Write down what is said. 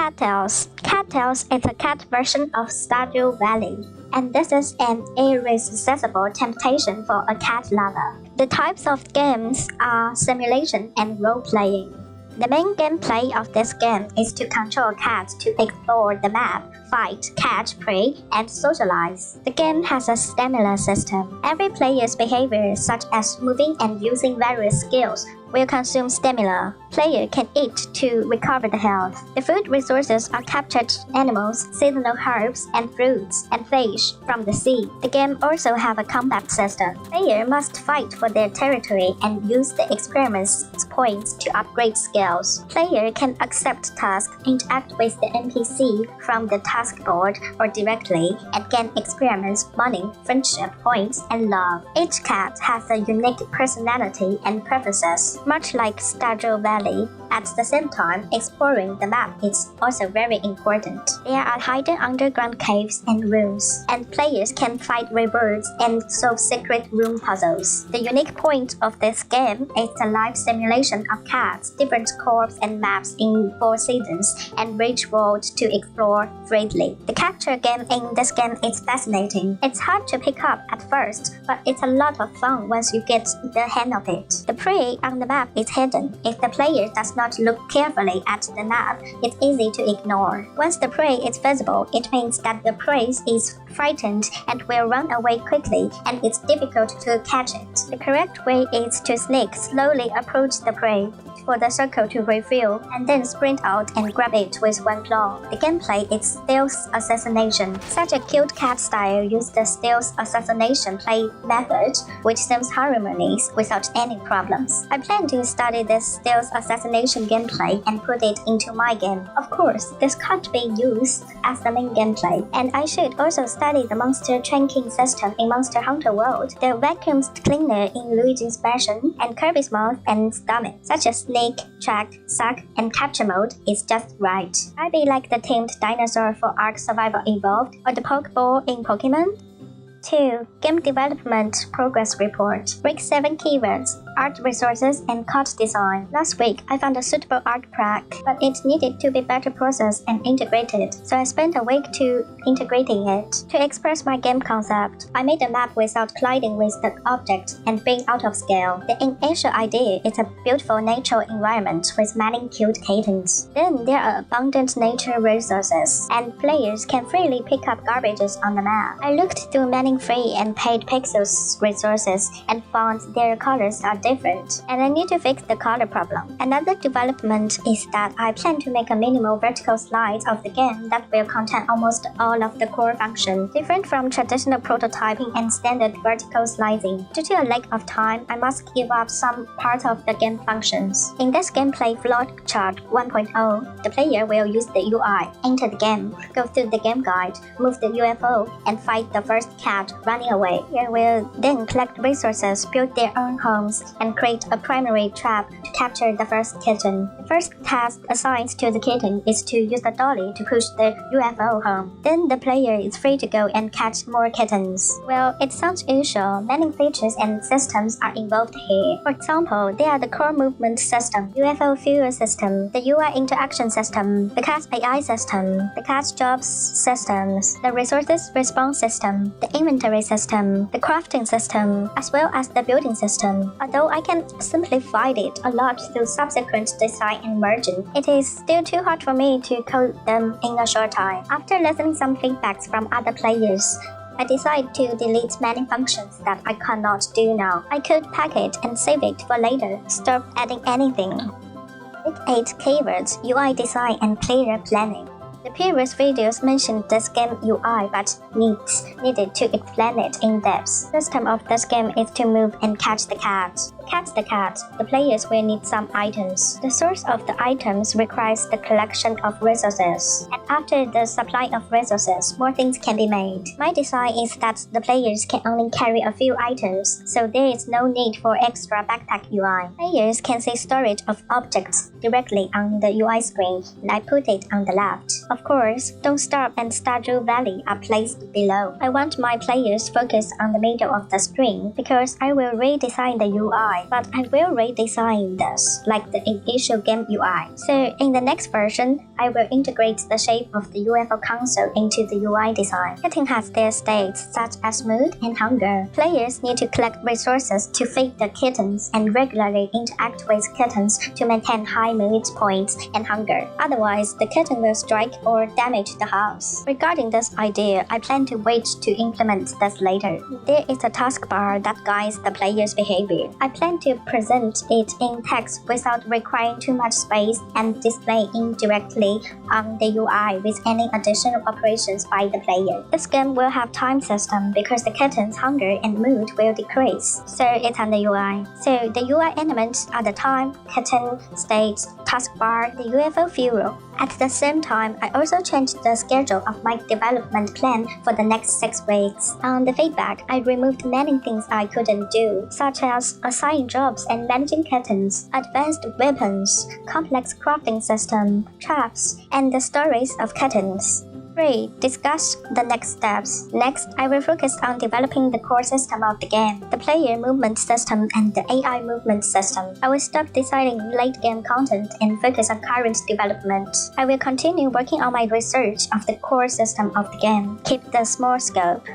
Cattails. Cattails is a cat version of Stardew Valley, and this is an irresistible temptation for a cat lover. The types of games are simulation and role-playing. The main gameplay of this game is to control cats to explore the map, fight, catch prey, and socialize. The game has a stamina system. Every player's behavior, such as moving and using various skills, will consume stamina. Player can eat to recover the health. The food resources are captured animals, seasonal herbs and fruits, and fish from the sea. The game also have a combat system. Player must fight for their territory and use the experience points to upgrade skills. Player can accept tasks, interact with the NPC from the task board or directly, and gain experience, money, friendship points, and love. Each cat has a unique personality and preferences, much like Stardew Valley. At the same time, exploring the map is also very important. There are hidden underground caves and rooms, and players can fight rewards and solve secret room puzzles. The unique point of this game is the live simulation of cats, different corps and maps in 4 seasons, and rich world to explore freely. The capture game in this game is fascinating. It's hard to pick up at first, but it's a lot of fun once you get the hang of it. The prey on the map is hidden. If the player does not look carefully at the map, it's easy to ignore. Once the prey is visible, it means that the prey is frightened and will run away quickly, and it's difficult to catch it. The correct way is to sneak, slowly approach the prey for the circle to refill, and then sprint out and grab it with one claw. The gameplay is stealth assassination. Such a cute cat style uses the stealth assassination play method, which seems harmonious without any problems. I plan to study this stealth assassination gameplay and put it into my game. Of course, this can't be used as the main gameplay, and I should also study the monster tracking system in Monster Hunter World, the vacuum cleaner in Luigi's Mansion, and Kirby's mouth and stomach, such as sneak, track, suck, and capture mode is just right. I'd be like the tamed dinosaur for Ark Survival Evolved or the Pokeball in Pokemon. 2. Game Development Progress Report. Break 7 keywords, art resources, and card design. Last week, I found a suitable art pack, but it needed to be better processed and integrated, so I spent a week to integrating it. To express my game concept, I made a map without colliding with the object and being out of scale. The initial idea is a beautiful natural environment with many cute kittens. Then there are abundant nature resources, and players can freely pick up garbages on the map. I looked through many free and paid pixels resources and found their colors are different, and I need to fix the color problem. Another development is that I plan to make a minimal vertical slide of the game that will contain almost all of the core functions, different from traditional prototyping and standard vertical sliding. Due to a lack of time, I must give up some part of the game functions. In this gameplay flowchart 1.0, the player will use the UI, enter the game, go through the game guide, move the UFO, and fight the first cat running away. They will then collect resources, build their own homes, and create a primary trap to capture the first kitten. The first task assigned to the kitten is to use the dolly to push the UFO home. Then the player is free to go and catch more kittens. Well, it sounds usual. Many features and systems are involved here. For example, there are the core movement system, UFO fuel system, the UI interaction system, the cat AI system, the cat jobs systems, the resources response system, the inventory system, the crafting system, as well as the building system. Although I can simplify it a lot through subsequent design and merging, it is still too hard for me to code them in a short time. After listening some feedbacks from other players, I decided to delete many functions that I cannot do now. I could pack it and save it for later. Stop adding anything. 8 keywords, UI design and player planning. The previous videos mentioned this game UI but needed to explain it in depth. The system of this game is to move and catch the cat. To catch the cat, the players will need some items. The source of the items requires the collection of resources, and after the supply of resources, more things can be made. My design is that the players can only carry a few items, so there is no need for extra backpack UI. Players can see storage of objects directly on the UI screen, and I put it on the left. Of course, Don't Starve and Stardew Valley are placed below. I want my players focused on the middle of the screen because I will redesign the UI, but I will redesign this like the initial game UI. So in the next version, I will integrate the shape of the UFO console into the UI design. Kitten has their states such as mood and hunger. Players need to collect resources to feed the kittens and regularly interact with kittens to maintain high mood points and hunger. Otherwise, the kitten will strike or damage the house. Regarding this idea, I plan to wait to implement this later. There is a taskbar that guides the player's behavior. I plan to present it in text without requiring too much space and display indirectly on the UI with any additional operations by the player. This game will have time system because the kitten's hunger and mood will decrease, so it's on the UI. So the UI elements are the time, kitten, state, taskbar, the UFO fuel. At the same time, I also changed the schedule of my development plan for the next 6 weeks. On the feedback, I removed many things I couldn't do, such as assigning jobs and managing kittens, advanced weapons, complex crafting system, traps, and the stories of kittens. 3. Discuss the next steps. Next, I will focus on developing the core system of the game, the player movement system and the AI movement system. I will stop deciding late game content and focus on current development. I will continue working on my research of the core system of the game. Keep the small scope.